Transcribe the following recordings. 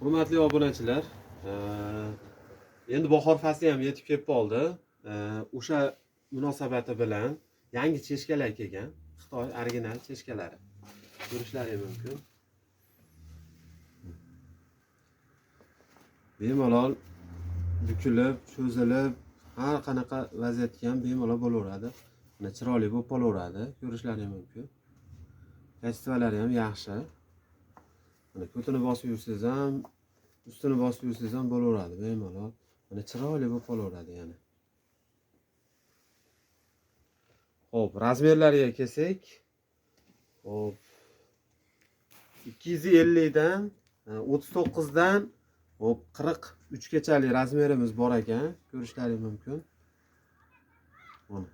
Hurmatli obunachilar, endi bahor fasli ham yetib kelib qoldi. O'sha munosabati bilan yangi cheshkalar kelgan, Xitoy original cheshkalari. Ko'rishlaringiz mumkin. Bemalol bukilib, cho'zilib, har qanaqa vaziyatga ham bemalol bo'laveradi. Mana chiroyli bo'lib qolaveradi, ko'rishlaringiz mumkin. Kачестволari ham yaxshi. Mana ko'tini bosib yursangiz ham, ustini bosib yursangiz ham bo'laveradi bemalol. Mana chiroyli bo'lib qolaveradi yana. Xo'p, razmerlariga kelsak, xo'p 250 dan 39 dan hop 43 gachalik razmerimiz bor ekan, ko'rishlaringiz mumkin. Mana.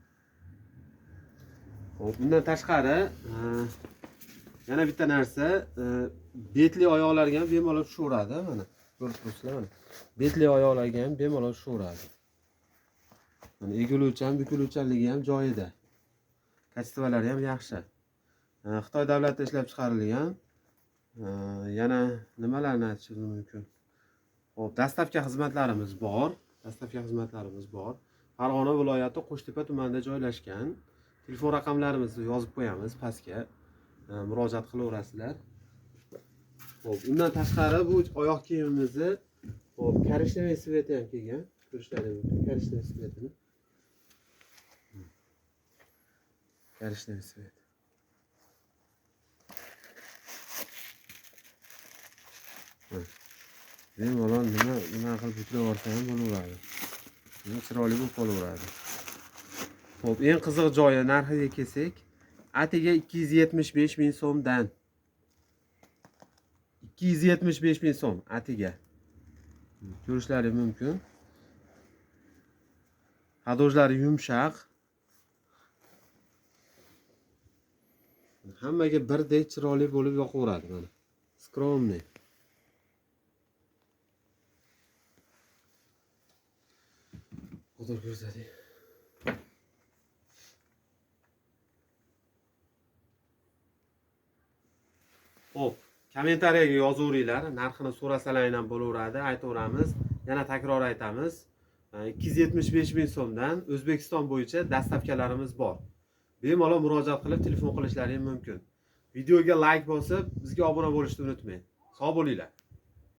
Hop, bundan tashqari yana bitta narsa, betli oyoqlarga ham bemalol tushaveradi, mana. Ko'rib turibsizlar mana. Betli oyoqlarga ham bemalol tushaveradi. Mana egiluvchan, bukiluvchanligi ham joyida. Kачестволari ham yaxshi. Xitoy davlatida ishlab chiqarilgan. Yana nimalarni aytishim mumkin? Hop, dastavka xizmatlarimiz bor. Farg'ona viloyati Qo'shtepa tumanida joylashgan. Telefon raqamlarimizni yozib qo'yamiz pastga. Murojaat qilaverasizlar. Hop, undan tashqari bu oyoq kiyimimizni hop, korishnoy sveti ham kelgan. Ko'rishlaringiz mumkin, korishnoy svetini. Korishnoy svet. Bemalol nima qilib buklab olsa ham bo'laveradi. Chiroyli bo'lib qolaveradi. Xo'p, eng qiziq joyi narxiga kelsak, atiga 275 ming so'mdan. 275 ming so'm atiga. Ko'rishlaringiz mumkin. Hadojlari yumshoq. Hammaga birdek chiroyli bo'lib yoqaveradi mana. Skromniy. Foto ko'rsating. Xo'p, kommentariyaga yozaveringlar, narxini so'rasalar ham bo'laveradi, aytaveramiz. Yana takror aytamiz. 275 ming so'mdan O'zbekiston bo'yicha dastavkalarimiz bor. Bemalol murojaat qilib telefon qilishlaringiz mumkin. Videoga like bosib, bizga obuna bo'lishni unutmang. Sog' bo'linglar.